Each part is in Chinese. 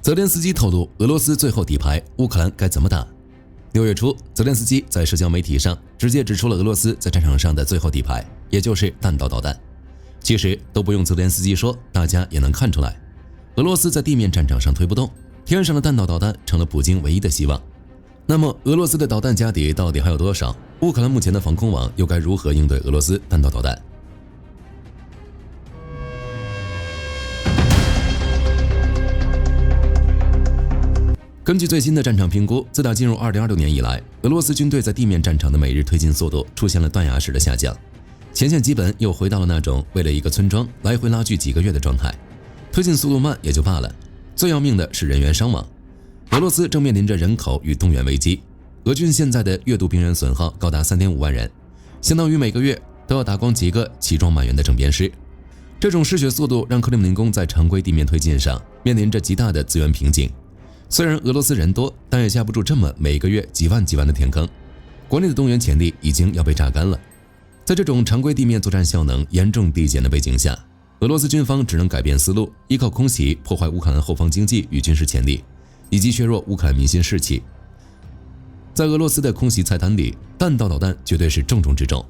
泽连斯基透露俄罗斯最后底牌，乌克兰该怎么打？6月初，泽连斯基在社交媒体上直接指出了俄罗斯在战场上的最后底牌，也就是弹道导弹。其实都不用泽连斯基说，大家也能看出来，俄罗斯在地面战场上推不动，天上的弹道导弹成了普京唯一的希望。那么俄罗斯的导弹家底到底还有多少？乌克兰目前的防空网又该如何应对俄罗斯弹道导弹？根据最新的战场评估，自打进入2026年以来，俄罗斯军队在地面战场的每日推进速度出现了断崖式的下降，前线基本又回到了那种为了一个村庄来回拉锯几个月的状态。推进速度慢也就罢了，最要命的是人员伤亡。俄罗斯正面临着人口与动员危机，俄军现在的月度兵员损耗高达3.5万人，相当于每个月都要打光几个奇装满员的整编师。这种失血速度让克里姆林宫在常规地面推进上面临着极大的资源瓶颈。虽然俄罗斯人多，但也架不住这么每个月几万的填坑，国内的动员潜力已经要被榨干了。在这种常规地面作战效能严重递减的背景下，俄罗斯军方只能改变思路，依靠空袭破坏乌克兰后方经济与军事潜力，以及削弱乌克兰民心士气。在俄罗斯的空袭菜单里，弹道导弹绝对是重中之重。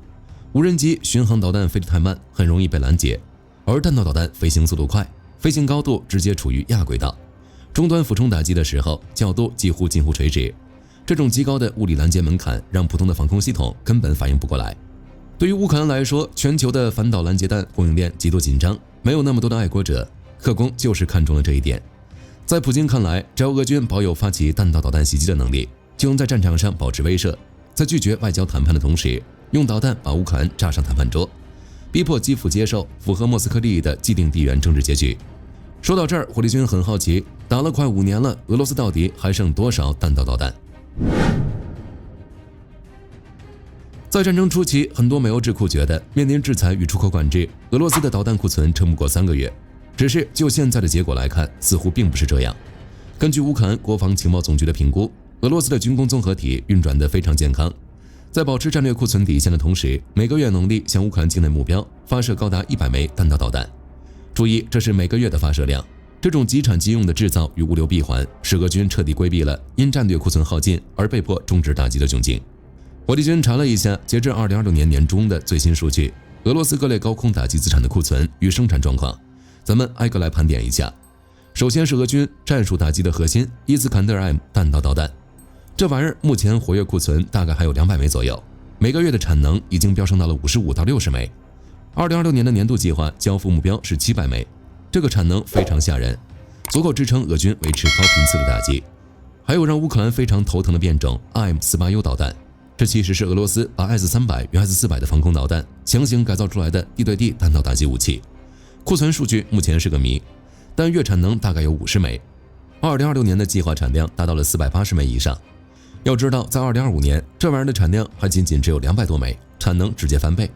无人机巡航导弹飞得太慢，很容易被拦截，而弹道导弹飞行速度快，飞行高度直接处于亚轨道。终端俯冲打击的时候，角度几乎近乎垂直，这种极高的物理拦截门槛让普通的防空系统根本反应不过来。对于乌克兰来说，全球的反导拦截弹供应链极度紧张，没有那么多的爱国者，克宫就是看中了这一点。在普京看来，只要俄军保有发起弹道导弹袭击的能力，就能在战场上保持威慑，在拒绝外交谈判的同时，用导弹把乌克兰炸上谈判桌，逼迫基辅接受符合莫斯科利益的既定地缘政治结局。说到这儿，火力军很好奇，打了快5年了，俄罗斯到底还剩多少弹道导弹？在战争初期，很多美欧智库觉得面临制裁与出口管制，俄罗斯的导弹库存撑不过3个月。只是就现在的结果来看，似乎并不是这样。根据乌克兰国防情报总局的评估，俄罗斯的军工综合体运转得非常健康，在保持战略库存底线的同时，每个月能力向乌克兰境内目标发射高达100枚弹道导弹。注意，这是每个月的发射量。这种即产即用的制造与物流闭环，使俄军彻底规避了因战略库存耗尽而被迫终止打击的窘境。火力军查了一下，截至2026年年中的最新数据，俄罗斯各类高空打击资产的库存与生产状况，咱们挨个来盘点一下。首先是俄军战术打击的核心伊斯坎德尔 M 弹道导弹，这玩意儿目前活跃库存大概还有200枚左右，每个月的产能已经飙升到了55到60枚。2026年的年度计划交付目标是700枚，这个产能非常吓人，足够支撑俄军维持高频次的打击。还有让乌克兰非常头疼的变种 IM-48U 导弹，这其实是俄罗斯把 S-300与 S-400的防空导弹强行改造出来的地对地弹道打击武器。库存数据目前是个谜，但月产能大概有50枚。2026年的计划产量达到了480枚以上。要知道，在2025年，这玩意儿的产量还仅仅只有200多枚，产能直接翻倍。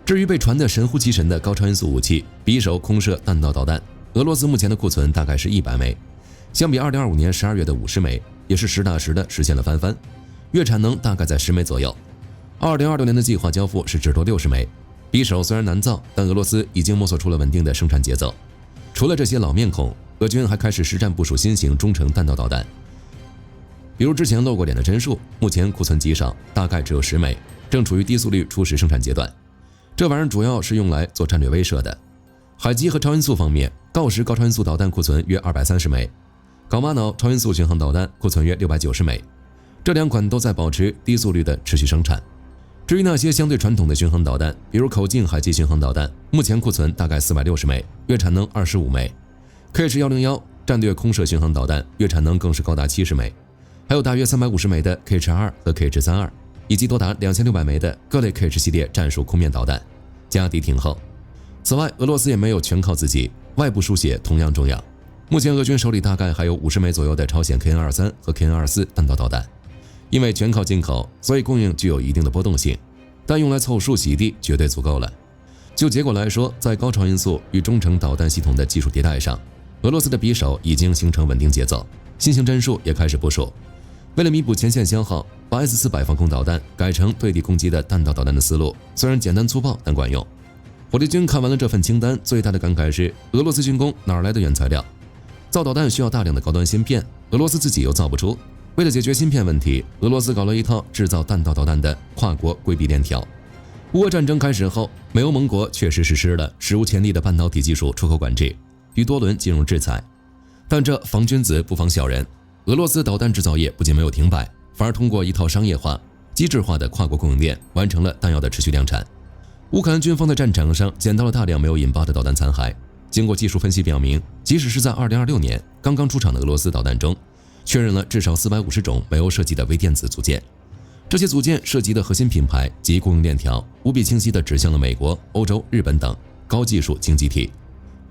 至于被传得神乎其神的高超音速武器匕首空射弹道导弹，俄罗斯目前的库存大概是100枚，相比2025年12月的50枚，也是实打实的实现了翻番，月产能大概在10枚左右。2026年的计划交付是只多60枚。匕首虽然难造，但俄罗斯已经摸索出了稳定的生产节奏。除了这些老面孔，俄军还开始实战部署新型中程弹道导弹，比如之前露过脸的帧数，目前库存极少，大概只有10枚，正处于低速率初始生产阶段。这玩意儿主要是用来做战略威慑的。海基和超音速方面，锆石高超音速导弹库存约230枚，睾玛瑙超音速巡航导弹库存约690枚，这2款都在保持低速率的持续生产。至于那些相对传统的巡航导弹，比如口径海基巡航导弹，目前库存大概460枚，月产能25枚。KH-101战略空射巡航导弹月产能更是高达70枚，还有大约350枚的 KH-2 和 KH-32，以及多达2600枚的各类 KH 系列战术空面导弹，家底挺厚。此外，俄罗斯也没有全靠自己，外部输血同样重要。目前俄军手里大概还有50枚左右的朝鲜 KN-23 和 KN-24弹道导弹。因为全靠进口，所以供应具有一定的波动性，但用来凑数洗地绝对足够了。就结果来说，在高超音速与中程导弹系统的技术迭代上，俄罗斯的匕首已经形成稳定节奏，新型帧数也开始部署。为了弥补前线消耗，把 S-400防空导弹改成对地攻击的弹道导弹的思路，虽然简单粗暴，但管用。火力军看完了这份清单，最大的感慨是俄罗斯军工哪来的原材料？造导弹需要大量的高端芯片，俄罗斯自己又造不出。为了解决芯片问题，俄罗斯搞了一套制造弹道导弹的跨国规避链条。乌俄战争开始后，美欧盟国确实实施了史无前例的半导体技术出口管制与多轮金融制裁。但这防君子不防小人，俄罗斯导弹制造业不仅没有停摆，反而通过一套商业化、机制化的跨国供应链，完成了弹药的持续量产。乌克兰军方在战场上捡到了大量没有引爆的导弹残骸。经过技术分析表明，即使是在2026年刚刚出厂的俄罗斯导弹中，确认了至少450种美欧设计的微电子组件。这些组件涉及的核心品牌及供应链条无比清晰地指向了美国、欧洲、日本等高技术经济体。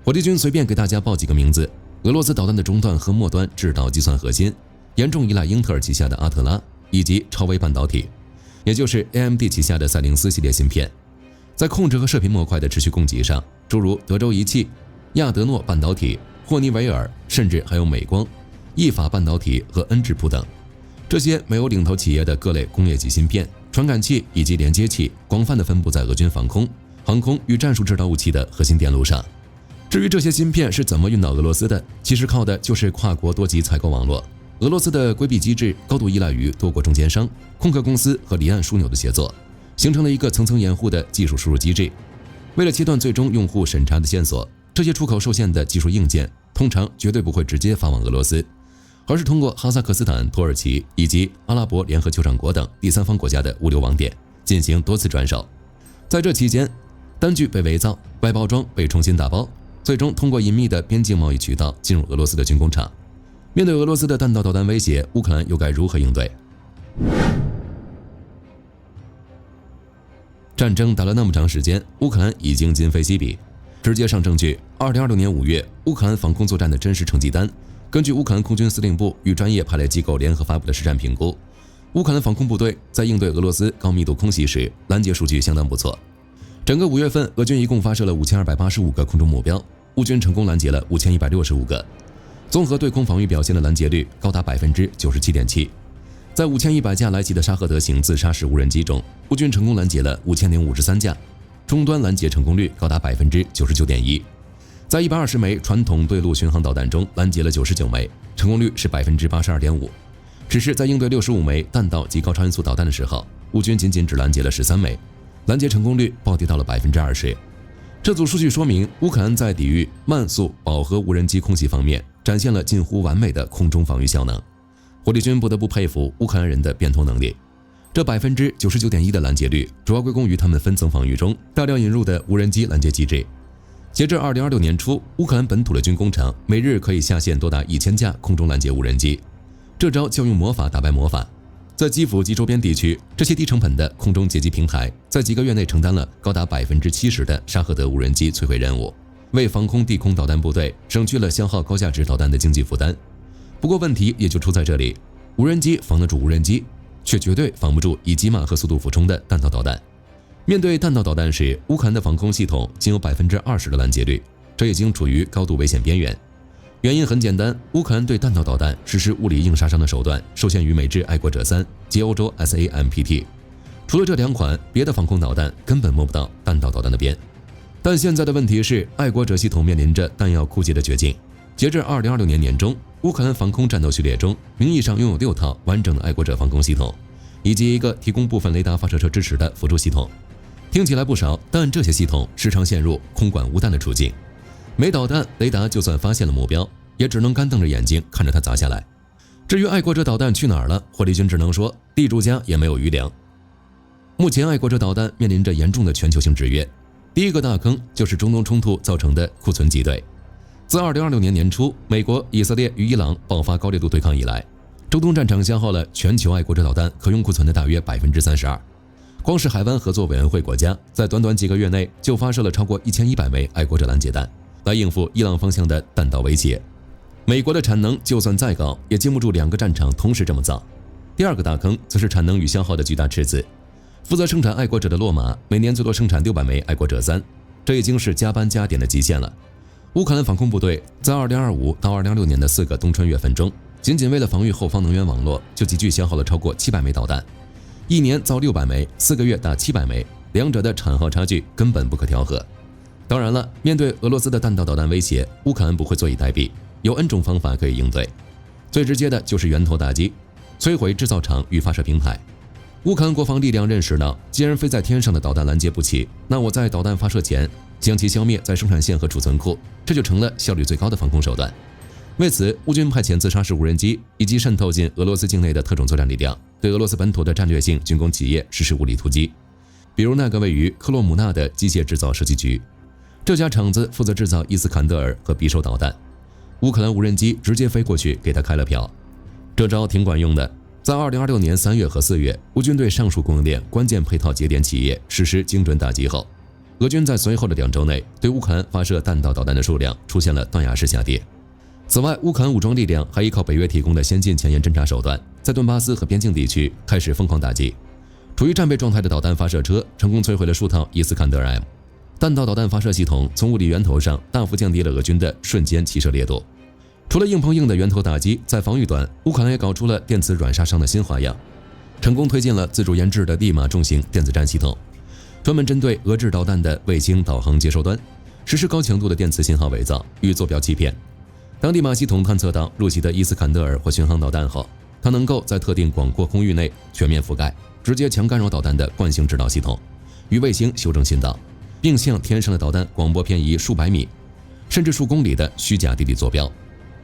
火力军随便给大家报几个名字：俄罗斯导弹的终端和末端制导计算核心严重依赖英特尔旗下的阿特拉以及超微半导体，也就是 AMD 旗下的赛灵思系列芯片。在控制和射频模块的持续供给上，诸如德州仪器、亚德诺半导体、霍尼韦尔，甚至还有美光、意法半导体和恩智浦等，这些美欧领头企业的各类工业级芯片、传感器以及连接器，广泛地分布在俄军防空、航空与战术制导武器的核心电路上。至于这些芯片是怎么运到俄罗斯的，其实靠的就是跨国多级采购网络。俄罗斯的规避机制高度依赖于多国中间商、空客公司和离岸枢纽的协作，形成了一个层层掩护的技术输入机制。为了切断最终用户审查的线索，这些出口受限的技术硬件通常绝对不会直接发往俄罗斯，而是通过哈萨克斯坦、土耳其以及阿拉伯联合酋长国等第三方国家的物流网点进行多次转手。在这期间，单据被伪造、外包装被重新打包，最终通过隐秘的边境贸易渠道进入俄罗斯的军工厂。面对俄罗斯的弹道导弹威胁，乌克兰又该如何应对？战争打了那么长时间，乌克兰已经今非昔比。直接上证据，2026年5月，乌克兰防空作战的真实成绩单。根据乌克兰空军司令部与专业排列机构联合发布的实战评估，乌克兰防空部队在应对俄罗斯高密度空袭时，拦截数据相当不错。整个5月份，俄军一共发射了5285个空中目标，乌军成功拦截了5165个，综合对空防御表现的拦截率高达97.7%。在5100架来袭的沙赫德型自杀式无人机中，乌军成功拦截了5053架，终端拦截成功率高达99.1%。在120枚传统对陆巡航导弹中，拦截了99枚，成功率是82.5%。只是在应对65枚弹道及高超音速导弹的时候，乌军仅拦截了13枚，拦截成功率暴跌到了20%。这组数据说明，乌克兰在抵御慢速饱和无人机空袭方面展现了近乎完美的空中防御效能。火力军不得不佩服乌克兰人的变通能力。这99.1%的拦截率主要归功于他们分层防御中大量引入的无人机拦截机制。截至2026年初，乌克兰本土的军工厂每日可以下线多达1000架空中拦截无人机。这招就用魔法打败魔法。在基辅及周边地区，这些低成本的空中截击平台在几个月内承担了高达70%的沙赫德无人机摧毁任务，为防空地空导弹部队省去了消耗高价值导弹的经济负担。不过问题也就出在这里，无人机防得住无人机，却绝对防不住以几马赫速度俯冲的弹道导弹。面对弹道导弹时，乌克兰的防空系统仅有20%的拦截率，这已经处于高度危险边缘。原因很简单，乌克兰对弹道导弹实施物理硬杀伤的手段受限于美制爱国者3及欧洲 SAMPT， 除了这2款，别的防空导弹根本摸不到弹道导弹的边。但现在的问题是，爱国者系统面临着弹药枯竭的绝境。截至2026年年中，乌克兰防空战斗序列中名义上拥有6套完整的爱国者防空系统，以及一个提供部分雷达发射车支持的辅助系统。听起来不少，但这些系统时常陷入空管无弹的处境。没导弹，雷达就算发现了目标，也只能干瞪着眼睛看着它砸下来。至于爱国者导弹去哪儿了，火力军只能说地主家也没有余粮。目前爱国者导弹面临着严重的全球性制约，第一个大坑就是中东冲突造成的库存积堆。自2026年年初，美国、以色列与伊朗爆发高烈度对抗以来，中东战场消耗了全球爱国者导弹可用库存的大约32%。光是海湾合作委员会国家在短短几个月内就发射了超过1100枚爱国者拦截弹，来应付伊朗方向的弹道威胁。美国的产能就算再高，也经不住2个战场同时这么造。第二个大坑则是产能与消耗的巨大赤字。负责生产爱国者的洛马每年最多生产600枚爱国者3，这已经是加班加点的极限了。乌克兰防空部队在2025到2026年的4个冬春月份中，仅为了防御后方能源网络，就急剧消耗了超过700枚导弹。一年造600枚，4个月打700枚，两者的产耗差距根本不可调和。当然了，面对俄罗斯的弹道导弹威胁，乌克兰不会坐以待毙。有 N 种方法可以应对，最直接的就是源头打击，摧毁制造厂与发射平台。乌克兰国防力量认识到，既然飞在天上的导弹拦截不起，那我在导弹发射前将其消灭在生产线和储存库，这就成了效率最高的防空手段。为此，乌军派遣自杀式无人机以及渗透进俄罗斯境内的特种作战力量，对俄罗斯本土的战略性军工企业实施武力突击。比如那个位于克洛姆纳的机械制造设计局，这家厂子负责制造伊斯坎德尔和匕首导弹，乌克兰无人机直接飞过去给他开了瓢。这招挺管用的。在2026年3月和4月，乌军对上述供应链关键配套节点企业实施精准打击后，俄军在随后的2周内对乌克兰发射弹道导弹的数量出现了断崖式下跌。此外，乌克兰武装力量还依靠北约提供的先进前沿侦察手段，在顿巴斯和边境地区开始疯狂打击。处于战备状态的导弹发射车成功摧毁了数套伊斯坎德尔 M 弹道导弹发射系统，从物理源头上大幅降低了俄军的瞬间起射烈度。除了硬碰硬的源头打击，在防御端，乌克兰也搞出了电磁软杀伤的新花样，成功推进了自主研制的利马重型电子战系统，专门针对俄制导弹的卫星导航接收端实施高强度的电磁信号伪造与坐标欺骗。当利马系统探测到入袭的伊斯坎德尔或巡航导弹后，它能够在特定广阔空域内全面覆盖，直接强干扰导弹的惯性制导系统，与卫星修正信道，并向天上的导弹广播偏移数百米甚至数公里的虚假地理坐标。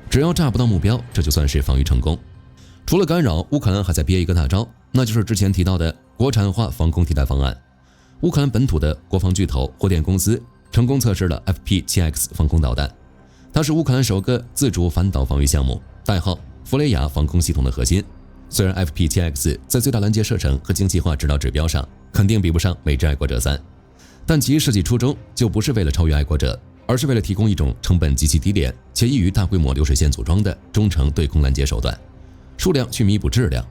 只要炸不到目标，这就算是防御成功。除了干扰，乌克兰还在憋一个大招，那就是之前提到的国产化防空替代方案。乌克兰本土的国防巨头火电公司成功测试了 FP7X 防空导弹，它是乌克兰首个自主反导防御项目，代号弗雷亚防空系统的核心。虽然 FP7X 在最大拦截射程和精细化指导指标上肯定比不上美制爱国者3，但其设计初衷就不是为了超越爱国者，而是为了提供一种成本极其低廉且易于大规模流水线组装的中程对空拦截手段，数量去弥补质量。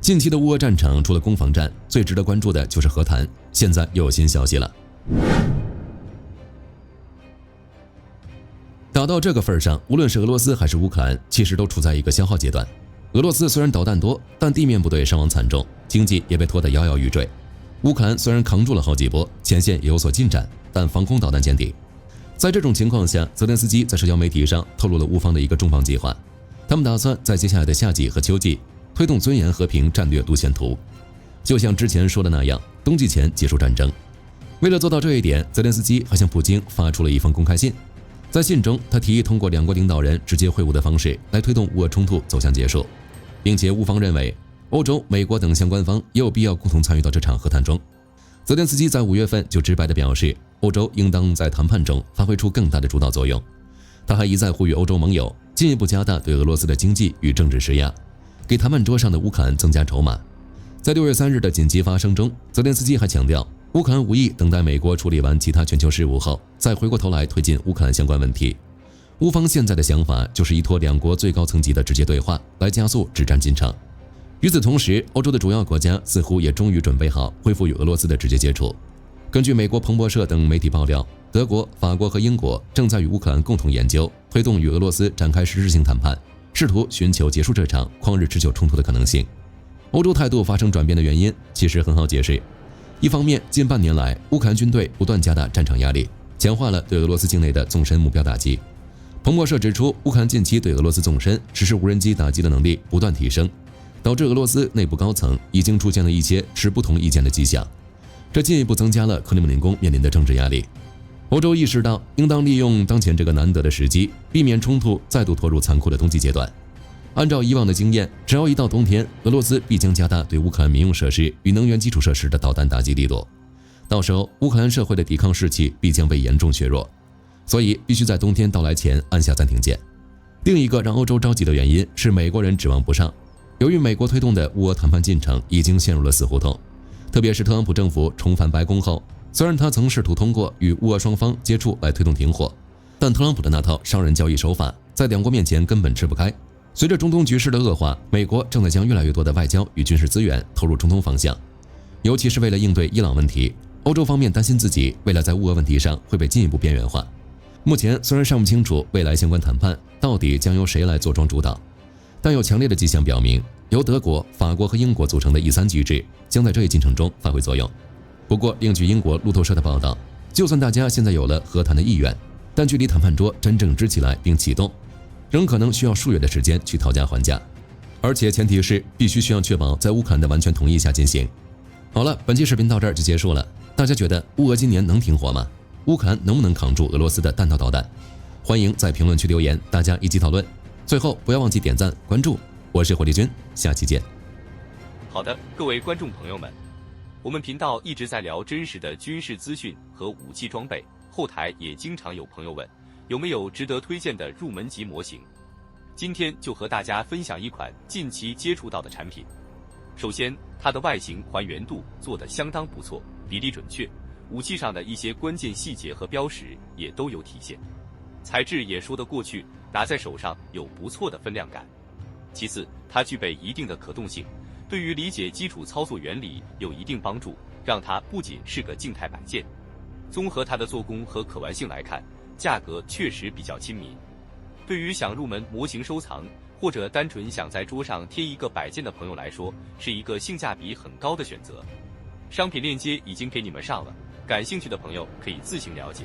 近期的乌俄战场除了攻防战，最值得关注的就是和谈，现在又有新消息了。打到这个份上，无论是俄罗斯还是乌克兰，其实都处在一个消耗阶段。俄罗斯虽然导弹多，但地面部队伤亡惨重，经济也被拖得摇摇欲坠。乌克兰虽然扛住了好几波，前线也有所进展，但防空导弹见底。在这种情况下，泽连斯基在社交媒体上透露了乌方的一个重磅计划，他们打算在接下来的夏季和秋季推动尊严和平战略路线图，就像之前说的那样，冬季前结束战争。为了做到这一点，泽连斯基还向普京发出了一封公开信。在信中，他提议通过两国领导人直接会晤的方式来推动乌俄冲突走向结束，并且乌方认为欧洲、美国等相关方也有必要共同参与到这场和谈中。泽连斯基在5月份就直白地表示，欧洲应当在谈判中发挥出更大的主导作用。他还一再呼吁欧洲盟友进一步加大对俄罗斯的经济与政治施压，给谈判桌上的乌克兰增加筹码。在6月3日的紧急发声中，泽连斯基还强调，乌克兰无意等待美国处理完其他全球事务后，再回过头来推进乌克兰相关问题。乌方现在的想法就是依托两国最高层级的直接对话来加速止战进程。与此同时，欧洲的主要国家似乎也终于准备好恢复与俄罗斯的直接接触。根据美国彭博社等媒体爆料，德国、法国和英国正在与乌克兰共同研究推动与俄罗斯展开实质性谈判，试图寻求结束这场旷日持久冲突的可能性。欧洲态度发生转变的原因其实很好解释。一方面，近半年来，乌克兰军队不断加大战场压力，强化了对俄罗斯境内的纵深目标打击。彭博社指出，乌克兰近期对俄罗斯纵深实施无人机打击的能力不断提升，导致俄罗斯内部高层已经出现了一些持不同意见的迹象，这进一步增加了克里姆林宫面临的政治压力。欧洲意识到，应当利用当前这个难得的时机，避免冲突再度拖入残酷的冬季阶段。按照以往的经验，只要一到冬天，俄罗斯必将加大对乌克兰民用设施与能源基础设施的导弹打击力度，到时候乌克兰社会的抵抗士气必将被严重削弱，所以必须在冬天到来前按下暂停键。另一个让欧洲着急的原因是美国人指望不上，由于美国推动的乌俄谈判进程已经陷入了死胡同，特别是特朗普政府重返白宫后，虽然他曾试图通过与乌俄双方接触来推动停火，但特朗普的那套商人交易手法在两国面前根本吃不开。随着中东局势的恶化，美国正在将越来越多的外交与军事资源投入中东方向，尤其是为了应对伊朗问题，欧洲方面担心自己未来在乌俄问题上会被进一步边缘化。目前虽然尚不清楚未来相关谈判到底将由谁来坐庄主导，但有强烈的迹象表明，由德国、法国和英国组成的E3机制将在这一进程中发挥作用。不过，另据英国路透社的报道，就算大家现在有了和谈的意愿，但距离谈判桌真正支起来并启动，仍可能需要数月的时间去讨价还价，而且前提是必须需要确保在乌克兰的完全同意下进行。好了，本期视频到这儿就结束了。大家觉得乌俄今年能停火吗？乌克兰能不能扛住俄罗斯的弹道导弹？欢迎在评论区留言，大家一起讨论。最后不要忘记点赞关注，我是火力军，下期见。好的，各位观众朋友们，我们频道一直在聊真实的军事资讯和武器装备，后台也经常有朋友问有没有值得推荐的入门级模型。今天就和大家分享一款近期接触到的产品。首先，它的外形还原度做得相当不错，比例准确，武器上的一些关键细节和标识也都有体现，材质也说得过去，拿在手上有不错的分量感。其次，它具备一定的可动性，对于理解基础操作原理有一定帮助，让它不仅是个静态摆件。综合它的做工和可玩性来看，价格确实比较亲民。对于想入门模型收藏，或者单纯想在桌上贴一个摆件的朋友来说，是一个性价比很高的选择。商品链接已经给你们上了，感兴趣的朋友可以自行了解。